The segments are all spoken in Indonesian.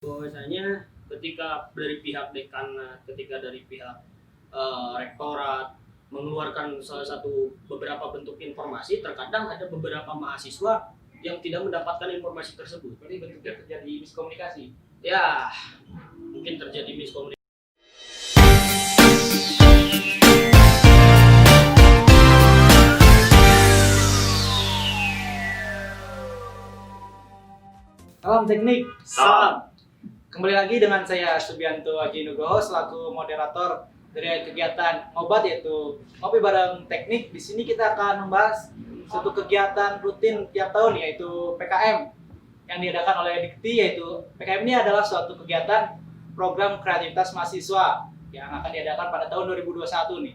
Bahwasanya ketika dari pihak dekanat, ketika dari pihak rektorat mengeluarkan salah satu beberapa bentuk informasi, terkadang ada beberapa mahasiswa yang tidak mendapatkan informasi tersebut. Berarti bentuknya terjadi miskomunikasi. Ya, mungkin terjadi miskomunikasi. Salam teknik. Salam. Kembali lagi dengan saya Subianto Haji Nugroho selaku moderator dari kegiatan ngobat yaitu ngopi bareng teknik. Di sini kita akan membahas suatu kegiatan rutin tiap tahun yaitu PKM yang diadakan oleh Dikti, yaitu PKM ini adalah suatu kegiatan program kreativitas mahasiswa yang akan diadakan pada tahun 2021 nih.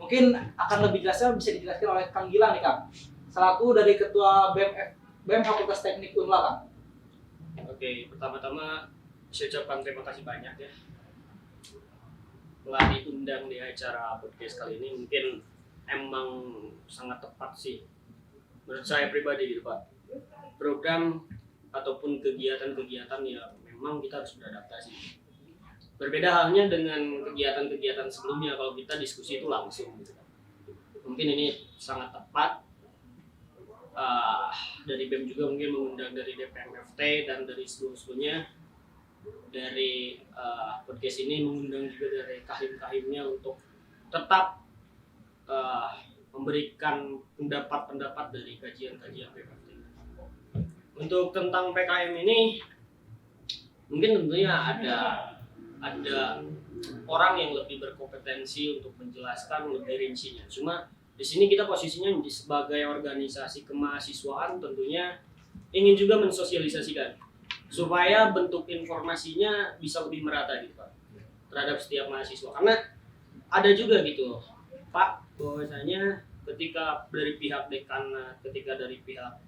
Mungkin akan lebih jelasnya bisa dijelaskan oleh Kang Gilang nih Kang, selaku dari Ketua BEM Fakultas Teknik Unla Kang. Oke, pertama-tama saya ucapkan terima kasih banyak ya telah diundang di acara podcast kali ini. Mungkin emang sangat tepat sih menurut saya pribadi gitu Pak. Program ataupun kegiatan-kegiatan ya memang kita harus beradaptasi. Berbeda halnya dengan kegiatan-kegiatan sebelumnya kalau kita diskusi itu langsung gitu. Mungkin ini sangat tepat. Dari BEM juga mungkin mengundang dari DPMFT dan dari seluruhnya dari podcast ini mengundang juga dari kahim-kahimnya untuk tetap memberikan pendapat-pendapat dari kajian-kajian PMFT. Untuk tentang PKM ini mungkin tentunya ada orang yang lebih berkompetensi untuk menjelaskan lebih rincinya. Cuma di sini kita posisinya sebagai organisasi kemahasiswaan tentunya ingin juga mensosialisasikan supaya bentuk informasinya bisa lebih merata gitu Pak terhadap setiap mahasiswa. Karena ada juga gitu Pak, bahwasanya ketika dari pihak dekanat, ketika dari pihak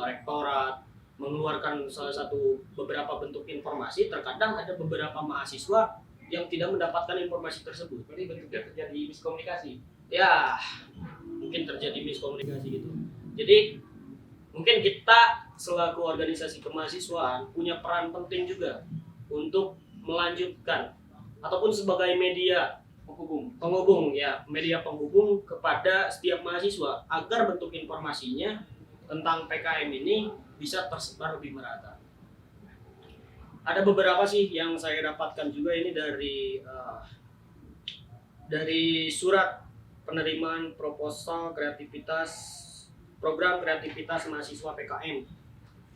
rektorat mengeluarkan salah satu beberapa bentuk informasi, terkadang ada beberapa mahasiswa yang tidak mendapatkan informasi tersebut. Berarti bentuknya terjadi miskomunikasi. Ya, mungkin terjadi miskomunikasi gitu. Jadi mungkin kita selaku organisasi kemahasiswaan punya peran penting juga untuk melanjutkan ataupun sebagai media penghubung ya, media penghubung kepada setiap mahasiswa agar bentuk informasinya tentang PKM ini bisa tersebar lebih merata. Ada beberapa sih yang saya dapatkan juga ini dari surat penerimaan proposal program kreativitas mahasiswa PKM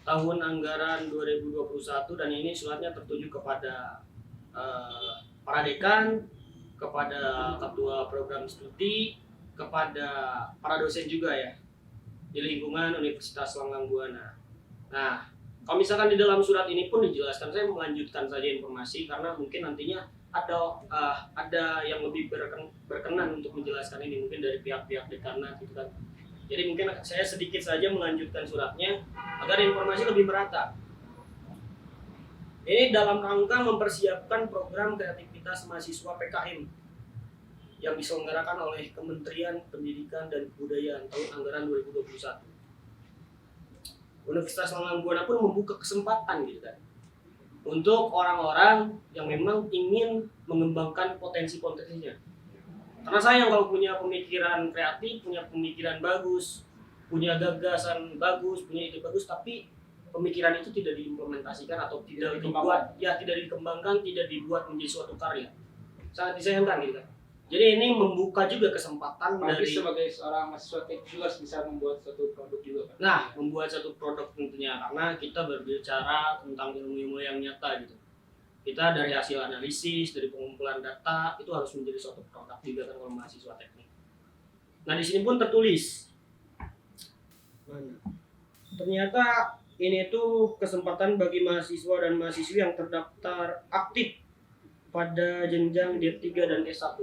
tahun anggaran 2021, dan ini suratnya tertuju kepada para dekan, kepada ketua program studi, kepada para dosen juga ya di lingkungan Universitas Langgang Buana. Nah, kalau misalkan di dalam surat ini pun dijelaskan, saya melanjutkan saja informasi karena mungkin nantinya ada yang lebih berkenan untuk menjelaskan ini mungkin dari pihak-pihak dekanat gitu kan. Jadi mungkin saya sedikit saja melanjutkan suratnya agar informasi lebih merata. Ini dalam rangka mempersiapkan program kreativitas mahasiswa PKM yang diselenggarakan oleh Kementerian Pendidikan dan Kebudayaan tahun anggaran 2021. Universitas Langgang Buana pun membuka kesempatan gitu kan untuk orang-orang yang memang ingin mengembangkan potensi-potensinya. Karena sayang kalau punya pemikiran kreatif, punya pemikiran bagus, punya gagasan bagus, punya ide bagus, tapi pemikiran itu tidak diimplementasikan atau tidak dikembangkan, tidak dibuat menjadi suatu karya. Sangat disayangkan gitu kan. Jadi ini membuka juga kesempatan Tapi dari sebagai seorang mahasiswa teknik juga bisa membuat suatu produk juga kan? Nah, membuat satu produk tentunya karena kita berbicara tentang ilmu-ilmu yang nyata gitu. Kita dari hasil analisis, dari pengumpulan data itu harus menjadi suatu produk juga kan kalau mahasiswa teknik. Nah, di sini pun tertulis. Ternyata ini tuh kesempatan bagi mahasiswa dan mahasiswi yang terdaftar aktif pada jenjang D3 dan S1.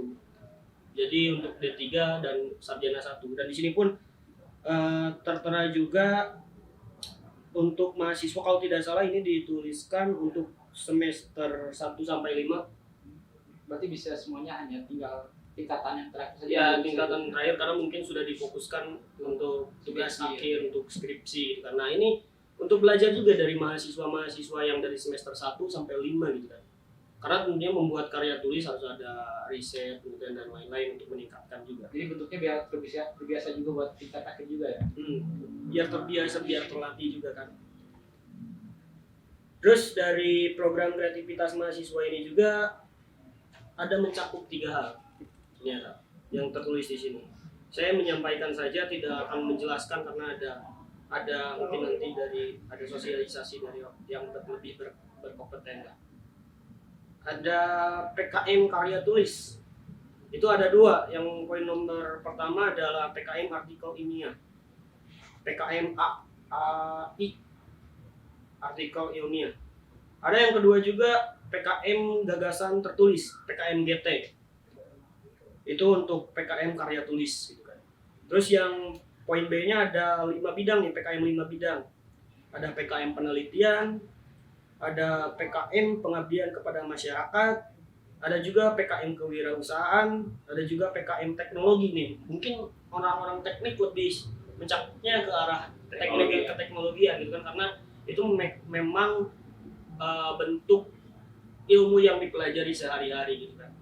Jadi untuk D3 dan sarjana 1. Dan di sini pun tertera juga untuk mahasiswa, kalau tidak salah ini dituliskan untuk semester 1 sampai 5. Berarti bisa semuanya, hanya tinggal tingkatan yang terakhir saja. Ya, tingkatan terakhir karena mungkin sudah difokuskan untuk tugas akhir, untuk skripsi. Karena ini untuk belajar juga dari mahasiswa-mahasiswa yang dari semester 1 sampai 5 gitu kan. Karena tentunya membuat karya tulis harus ada riset, penelitian dan lain-lain untuk meningkatkan juga. Jadi bentuknya biar terbiasa juga buat tingkat akhir juga ya. Biar terbiasa, biar terlatih juga kan. Terus dari program kreativitas mahasiswa ini juga ada mencakup 3 hal ternyata yang tertulis di sini. Saya menyampaikan saja, tidak akan menjelaskan karena ada mungkin nanti ada sosialisasi dari yang lebih berkompeten. Ada PKM karya tulis. Itu ada 2. Yang poin nomor pertama adalah PKM artikel ilmiah. PKM AI artikel ilmiah. Ada yang kedua juga PKM gagasan tertulis, PKM GT. Itu untuk PKM karya tulis gitu kan. Terus yang poin B-nya ada 5 bidang nih, PKM 5 bidang. Ada PKM penelitian, ada PKM pengabdian kepada masyarakat, ada juga PKM kewirausahaan, ada juga PKM teknologi nih. Mungkin orang-orang teknik lebih mencapnya ke arah teknologian gitu kan, karena itu memang bentuk ilmu yang dipelajari sehari-hari gitu kan.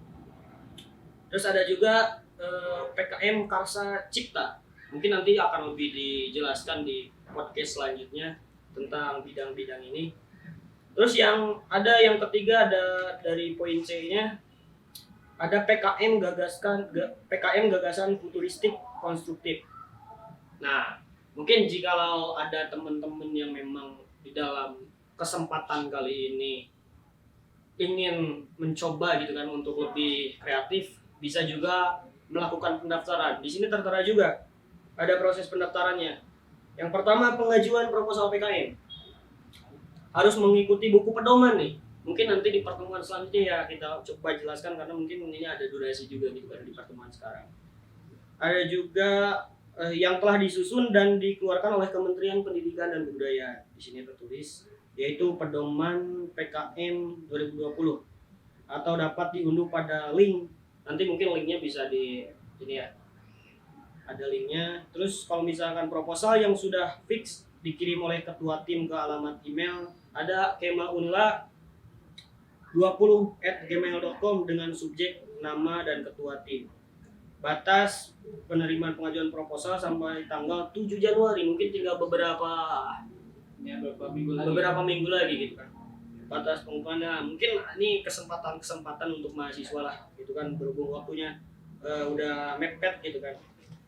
Terus ada juga PKM Karsa Cipta. Mungkin nanti akan lebih dijelaskan di podcast selanjutnya tentang bidang-bidang ini. Terus yang ketiga ada dari poin C-nya ada PKM gagasan futuristik konstruktif. Nah, mungkin jikalau ada teman-teman yang memang di dalam kesempatan kali ini ingin mencoba gitu kan untuk lebih kreatif, bisa juga melakukan pendaftaran. Di sini tertera juga ada proses pendaftarannya. Yang pertama, pengajuan proposal PKM. Harus mengikuti buku pedoman nih. Mungkin nanti di pertemuan selanjutnya ya kita coba jelaskan, karena mungkin ini ada durasi juga gitu kan di pertemuan sekarang. Ada juga yang telah disusun dan dikeluarkan oleh Kementerian Pendidikan dan Kebudayaan. Di sini tertulis yaitu pedoman PKM 2020 atau dapat diunduh pada link. Nanti mungkin linknya bisa di ini ya. Ada linknya. Terus kalau misalkan proposal yang sudah fix dikirim oleh ketua tim ke alamat email ada kemaunla20@gmail.com dengan subjek nama dan ketua tim. Batas penerimaan pengajuan proposal sampai tanggal 7 Januari, mungkin tinggal beberapa minggu lagi gitu kan. Batas pengumpulannya mungkin ini kesempatan untuk mahasiswa lah gitu kan, berhubung waktunya udah mepet gitu kan.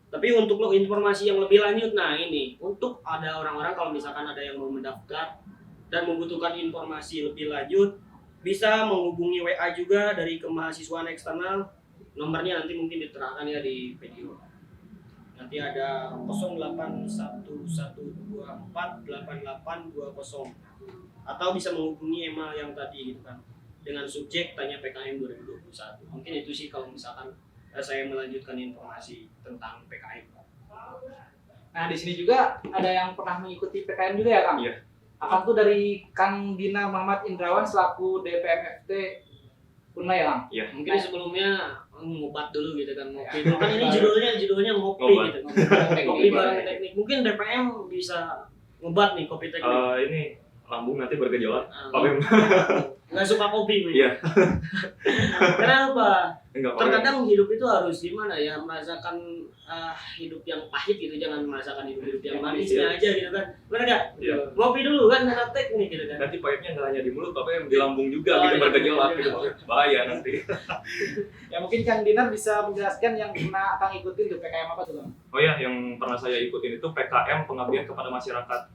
Tapi untuk informasi yang lebih lanjut, nah ini untuk ada orang-orang kalau misalkan ada yang mau mendaftar dan membutuhkan informasi lebih lanjut, bisa menghubungi WA juga dari kemahasiswaan eksternal. Nomornya nanti mungkin diterangkan ya di video. Nanti ada 0811248820 atau bisa menghubungi email yang tadi gitu kan dengan subjek tanya PKM 2021. Mungkin itu sih kalau misalkan saya melanjutkan informasi tentang PKM. Nah, di sini juga ada yang pernah mengikuti PKM juga ya, Kang? Iya. Akang tuh dari Kang Dina Muhammad Indrawan selaku DPMFT Unla ya, Kang? Iya. Mungkin sebelumnya ngobat dulu gitu kan, ngopi dulu kan, ini judulnya ngopi gitu. Kopi bareng teknik. Mungkin DPM bisa ngobat nih kopi teknik. Ini lambung nanti bergejolak. Nggak suka kopi gue. Iya. Kenapa? Enggak, Terkadang hidup itu harus gimana ya, merasakan hidup yang pahit gitu, jangan merasakan hidup yang manisnya aja gitu kan. Benar nggak? Iya. Ngopi dulu kan, karena teknik gitu kan. Nanti pahitnya nggak hanya di mulut, tapi yang di lambung juga gitu, bergejolak gitu. Bahaya nanti. Ya mungkin Kang Dinar bisa menjelaskan yang pernah Kang ikutin tuh PKM apa tuh, Kang? Oh ya, yang pernah saya ikutin itu PKM pengabdian kepada masyarakat.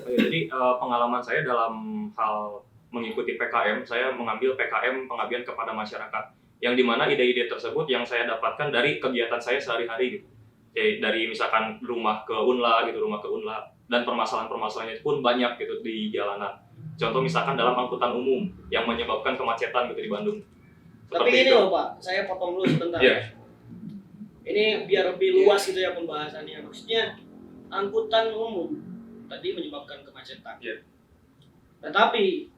Jadi pengalaman saya dalam hal mengikuti PKM, saya mengambil PKM pengabdian kepada masyarakat, yang dimana ide-ide tersebut yang saya dapatkan dari kegiatan saya sehari-hari gitu. Jadi dari misalkan rumah ke Unla, dan permasalahan-permasalahannya pun banyak gitu di jalanan. Contoh misalkan dalam angkutan umum yang menyebabkan kemacetan gitu di Bandung. Tapi ini loh Pak, saya potong dulu sebentar. Yeah. Ini biar lebih luas gitu ya pembahasannya. Maksudnya angkutan umum tadi menyebabkan kemacetan. Yeah. Tetapi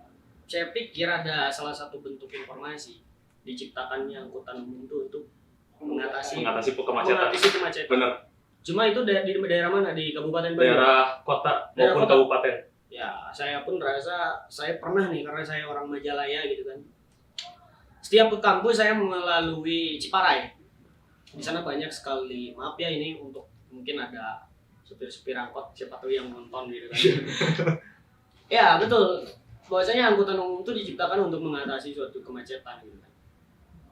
saya pikir ada salah satu bentuk informasi diciptakannya angkutan umum itu untuk mengatasi kemacetan. Benar. Cuma itu di daerah mana? Di Kabupaten Bandung? Daerah kota maupun kabupaten. Ya, saya pun rasa saya pernah nih karena saya orang Majalaya gitu kan. Setiap ke kampus saya melalui Ciparai. Di sana banyak sekali, maaf ya ini untuk mungkin ada supir-supir angkot siapa tahu yang nonton gitu kan. Ya, betul. Bahwasanya angkutan umum itu diciptakan untuk mengatasi suatu kemacetan gitu kan.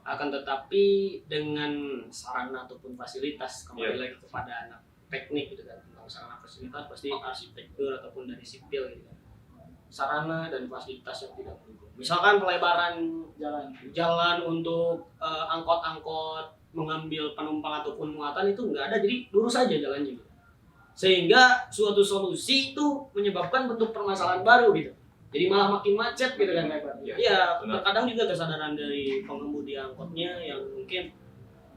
Akan tetapi dengan sarana ataupun fasilitas kembali lagi kepada anak teknik gitu kan, tentang sarana fasilitas pasti arsitektur ataupun dari sipil gitu kan, sarana dan fasilitas yang tidak mendukung, misalkan pelebaran jalan untuk angkot-angkot mengambil penumpang ataupun muatan itu nggak ada, jadi lurus saja jalannya gitu. Sehingga suatu solusi itu menyebabkan bentuk permasalahan baru gitu, jadi malah makin macet gitu kan. Iya, terkadang juga kesadaran dari pengemudi angkotnya yang mungkin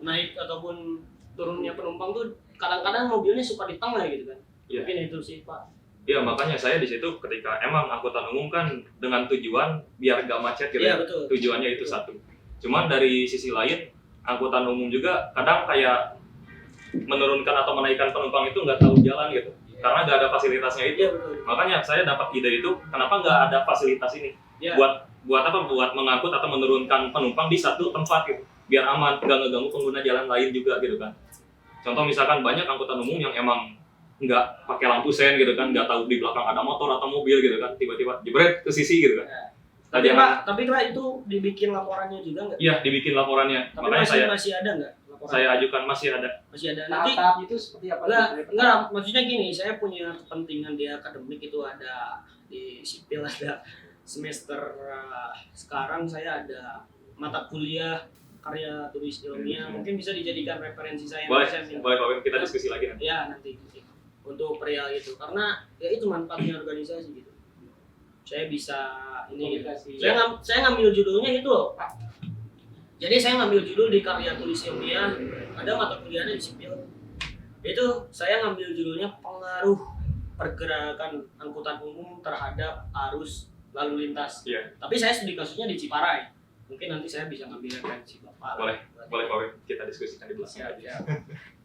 naik ataupun turunnya penumpang tuh kadang-kadang mobilnya suka di tengah gitu kan. Mungkin itu sih Pak. Iya, makanya saya di situ ketika emang angkutan umum kan dengan tujuan biar gak macet gitu. Iya, betul. Tujuannya itu satu. Cuman dari sisi lain angkutan umum juga kadang kayak menurunkan atau menaikkan penumpang itu nggak tahu jalan gitu. Karena nggak ada fasilitasnya itu. Iya, betul. Makanya saya dapat ide itu, kenapa nggak ada fasilitas ini? Iya. Buat apa? Buat mengangkut atau menurunkan penumpang di satu tempat gitu, biar aman, nggak ngeganggu pengguna jalan lain juga gitu kan. Contoh misalkan banyak angkutan umum yang emang nggak pakai lampu sen gitu kan, nggak tahu di belakang ada motor atau mobil gitu kan, tiba-tiba jebret ke sisi gitu kan. Ya. Tadi Tapi Pak itu dibikin laporannya juga nggak? Iya, dibikin laporannya. Tapi Makanya masih ada nggak laporan? saya ajukan masih ada. Masih ada. Nanti tahap itu seperti apa? enggak, maksudnya gini, saya punya kepentingan di akademik itu ada, di sipil ada semester sekarang saya ada mata kuliah karya tulis ilmiah, mungkin bisa dijadikan referensi saya. Boleh, Saya boleh Pak Wim, kita diskusi lagi nanti. Ya nanti untuk perihal itu, karena ya itu manfaatnya organisasi gitu. Saya bisa ini, saya ngambil judulnya itu loh. Jadi saya ngambil judul di karya tulis ilmiah, ada mata kuliahnya di sipil. Itu saya ngambil judulnya pengaruh pergerakan angkutan umum terhadap arus lalu lintas. Iya. Tapi saya studi kasusnya di Ciparai. Mungkin nanti saya bisa ngambil referensi Bapak. Boleh Pak Wim, kita diskusikan di belakang. Siap.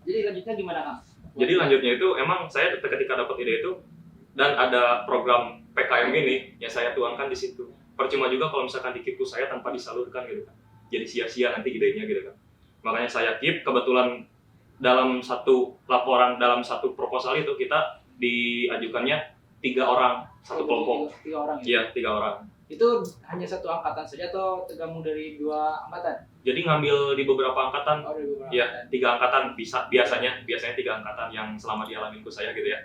Jadi lanjutnya gimana Kang? Jadi lanjutnya itu emang saya ketika dapat ide itu dan ada program PKM ini yang saya tuangkan di situ. Percuma juga kalau misalkan di KIPU saya tanpa disalurkan gitu kan. Jadi sia-sia nanti idenya gitu kan. Makanya saya keep, kebetulan dalam satu laporan, dalam satu proposal itu kita diajukannya 3 orang, satu kelompok. 3 orang ya? Iya, 3 orang. Itu hanya satu angkatan saja atau tergabung dari 2 angkatan? Jadi ngambil di beberapa angkatan. Oh, dari beberapa Iya, angkatan. 3 angkatan biasanya 3 angkatan yang selama dialamin ke saya gitu ya.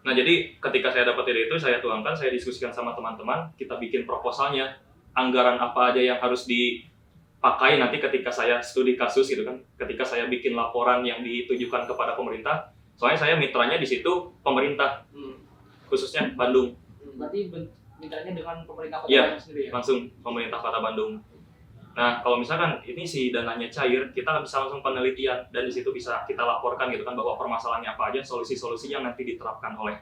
Nah, jadi ketika saya dapat ide itu, saya tuangkan, saya diskusikan sama teman-teman, kita bikin proposalnya, anggaran apa aja yang harus dipakai nanti ketika saya studi kasus gitu kan, ketika saya bikin laporan yang ditujukan kepada pemerintah. Soalnya saya mitranya di situ pemerintah, khususnya Bandung. Berarti mitranya dengan pemerintah kota Iya, Bandung sendiri ya? langsung pemerintah kota Bandung. Nah, kalau misalkan ini si dananya cair, kita bisa langsung penelitian dan di situ bisa kita laporkan gitu kan bahwa permasalahannya apa aja, solusi-solusi yang nanti diterapkan oleh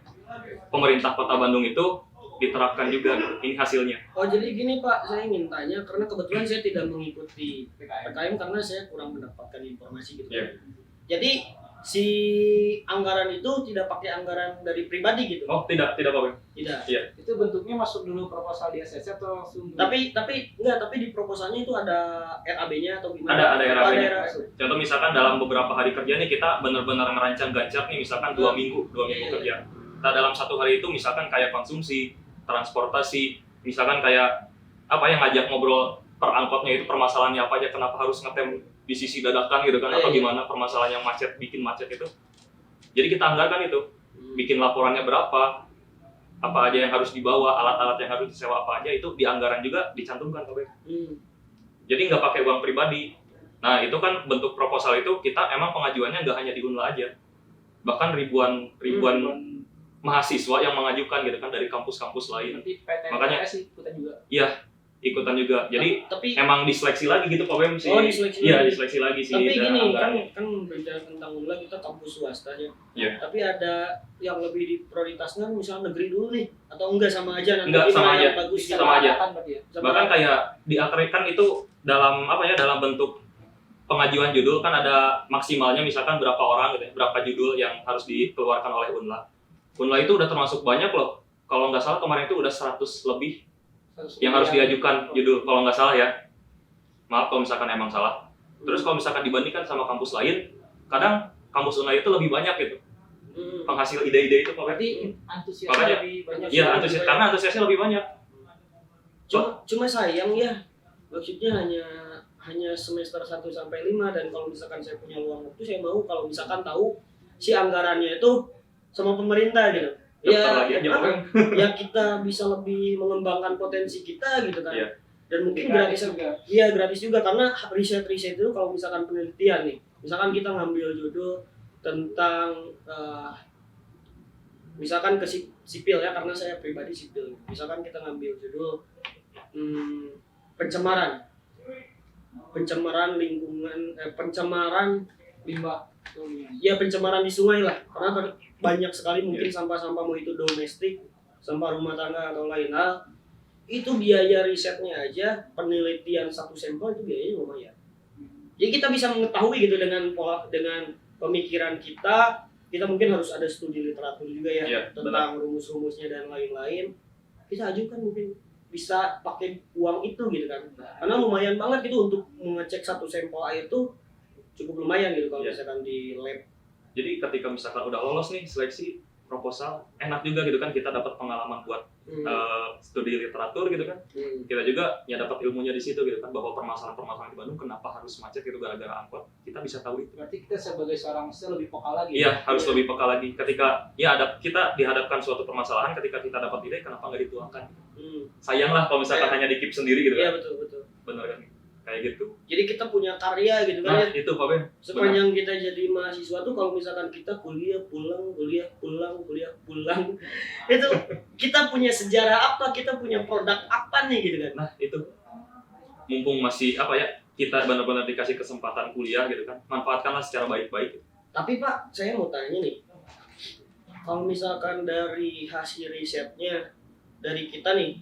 pemerintah kota Bandung itu diterapkan juga. Ini hasilnya. Oh jadi gini Pak, saya ingin tanya karena kebetulan saya tidak mengikuti PKM karena saya kurang mendapatkan informasi gitu. Iya. Jadi si anggaran itu tidak pakai anggaran dari pribadi gitu. Oh, tidak Pak Wim. Tidak. Iya. Itu bentuknya masuk dulu proposal di SSC atau langsung? Tapi di proposalnya itu ada RAB-nya atau gimana? Ada RAB-nya. RAB. Contoh misalkan dalam beberapa hari kerja nih kita benar-benar ngerancang gancap nih, misalkan 2 minggu kerja. Nah, dalam 1 hari itu misalkan kayak konsumsi, transportasi, misalkan kayak apa yang ngajak ngobrol per angkotnya itu permasalahannya apa aja, kenapa harus ngetem di sisi dadakan gitu kan, atau gimana permasalahan yang bikin macet itu. Jadi kita anggarkan itu, bikin laporannya berapa, apa aja yang harus dibawa, alat-alat yang harus disewa apa aja, itu di anggaran juga dicantumkan Pak. Jadi nggak pakai uang pribadi. Nah itu kan bentuk proposal itu kita emang pengajuannya nggak hanya di UNLA aja, bahkan ribuan mahasiswa yang mengajukan gitu kan dari kampus-kampus lain. Nanti PTN Makanya ikutan juga. Iya, ikutan juga. Jadi tapi emang diseleksi lagi gitu Pak Wim sih. Oh, diseleksi Iya, lagi. diseleksi lagi sih. tapi dan gini anggarannya. kan bicara tentang UNLA kita kampus swasta ya. Iya. Tapi ada yang lebih diprioritaskan misalnya negeri dulu nih atau enggak sama aja nanti Enggak, sama gimana aja. yang bagus Bisa sama aja. Berarti ya? Bahkan kayak diatraikan itu dalam apa ya, dalam bentuk pengajuan judul kan ada maksimalnya misalkan berapa orang gitu ya, berapa judul yang harus dikeluarkan oleh UNLA. Unla itu udah termasuk banyak loh. Kalau nggak salah kemarin itu udah 100 lebih yang harus diajukan judul kalau nggak salah ya. Maaf kalau misalkan emang salah. Terus kalau misalkan dibandingkan sama kampus lain, kadang kampus Unla itu lebih banyak gitu. Penghasil ide-ide itu Pak. Berarti antusiasnya Makanya, lebih banyak. Iya, karena antusiasnya lebih banyak. Cuma sayang ya, maksudnya hanya semester 1 sampai 5, dan kalau misalkan saya punya luang waktu, saya mau kalau misalkan tahu si anggarannya itu sama pemerintah gitu. Daftar lagi aja, Pak. Ya kita bisa lebih mengembangkan potensi kita gitu kan. Iya. Dan mungkin Gratis gratis juga. Iya, gratis juga karena riset itu kalau misalkan penelitian nih. Misalkan kita ngambil judul tentang misalkan ke sipil ya, karena saya pribadi sipil. Misalkan kita ngambil judul pencemaran lingkungan, pencemaran Limbah. ya, pencemaran di sungai lah, karena banyak sekali mungkin sampah-sampah, mau itu domestik, sampah rumah tangga atau lain hal, itu biaya risetnya aja, penelitian satu sampel itu biayanya lumayan. Jadi kita bisa mengetahui gitu dengan pemikiran kita mungkin harus ada studi literatur juga ya, tentang rumus-rumusnya dan lain-lain. Kita ajukan, mungkin bisa pakai uang itu gitu kan, karena lumayan banget gitu untuk mengecek satu sampel air tuh cukup lumayan gitu kalau misalkan di lab. Jadi ketika misalkan udah lolos nih seleksi proposal, enak juga gitu kan, kita dapat pengalaman buat studi literatur gitu kan. Kita juga ya dapat ilmunya di situ gitu kan, bahwa permasalahan-permasalahan di Bandung kenapa harus macet gitu gara-gara angkot, kita bisa tahu itu. Berarti kita sebagai seorang mahasiswa lebih peka lagi. Iya, harus lebih peka lagi. Ketika kita dihadapkan suatu permasalahan, ketika kita dapat ide, kenapa nggak dituangkan? Sayang lah kalau misalkan hanya di keep sendiri gitu kan. Iya, betul. Bener kan? Kayak gitu. Jadi kita punya karya gitu kan. Nah, itu Pak Ben. Sepanjang kita jadi mahasiswa tuh, kalau misalkan kita kuliah pulang, itu kita punya sejarah apa, kita punya produk apa nih gitu kan. Nah, itu mumpung masih kita benar-benar dikasih kesempatan kuliah gitu kan, manfaatkanlah secara baik-baik. Tapi Pak, saya mau tanya nih, kalau misalkan dari hasil risetnya dari kita nih,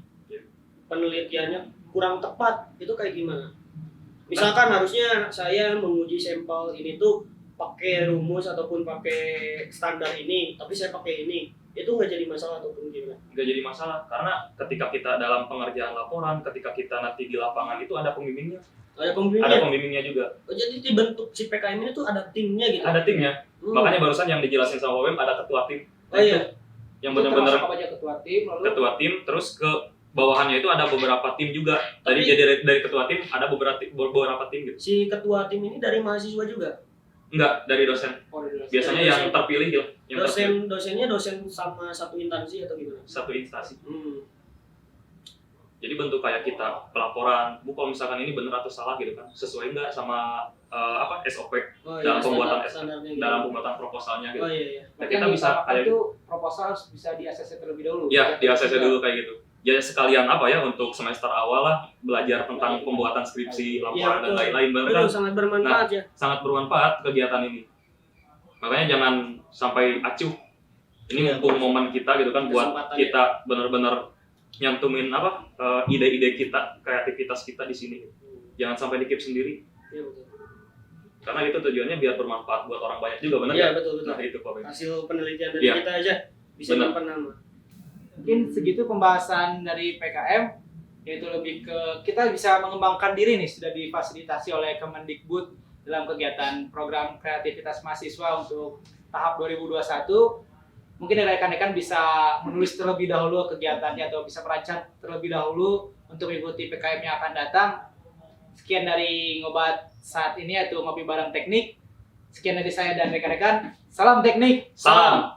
penelitiannya kurang tepat, itu kayak gimana? Misalkan harusnya saya menguji sampel ini tuh pakai rumus ataupun pakai standar ini, tapi saya pakai ini, itu nggak jadi masalah ataupun gimana? Nggak jadi masalah, karena ketika kita dalam pengerjaan laporan, ketika kita nanti di lapangan itu ada pembimbingnya. Ada pembimbingnya? Ada pembimbingnya juga. Oh, jadi dibentuk si PKM ini tuh ada timnya gitu? Ada timnya. Makanya barusan yang dijelasin sama Wem ada ketua tim. Oh iya. Yang benar-benar apa aja ketua tim, terus ke bawahannya itu ada beberapa tim juga. Tadi jadi dari ketua tim ada beberapa tim gitu. Si ketua tim ini dari mahasiswa juga? Enggak, dari dosen. Biasanya yang terpilih gitu. Dosennya dosen sama satu instansi atau gimana? Satu instansi. Jadi bentuk kayak kita pelaporan, Bu kalau misalkan ini benar atau salah gitu kan, sesuai nggak sama SOP dalam pembuatan proposalnya gitu. Oh iya. Nah, kita bisa kayak itu proposal harus bisa di ACC terlebih dahulu. Iya, di ACC dulu kayak gitu. Ya sekalian untuk semester awal lah belajar tentang pembuatan skripsi, laporan dan lain-lain, betul, sangat bermanfaat ya. Sangat bermanfaat kegiatan ini. Makanya jangan sampai acuh. Ini mumpung momen kita gitu kan, buat kita benar-benar nyantumin ide-ide kita, kreativitas kita di sini. Jangan sampai di-keep sendiri. Iya, betul. Karena itu tujuannya biar bermanfaat buat orang banyak juga, benar? Iya, betul. Nah, itu Pak. Hasil penelitian dari kita aja bisa nyimpan nama. Mungkin segitu pembahasan dari PKM, yaitu lebih ke kita bisa mengembangkan diri nih, sudah difasilitasi oleh Kemendikbud dalam kegiatan program kreativitas mahasiswa untuk tahap 2021. Mungkin rekan-rekan bisa menulis terlebih dahulu kegiatannya atau bisa merancang terlebih dahulu untuk mengikuti PKM yang akan datang. Sekian dari Ngobat saat ini, yaitu Ngopi Bareng Teknik. Sekian dari saya dan rekan-rekan. Salam teknik. Salam.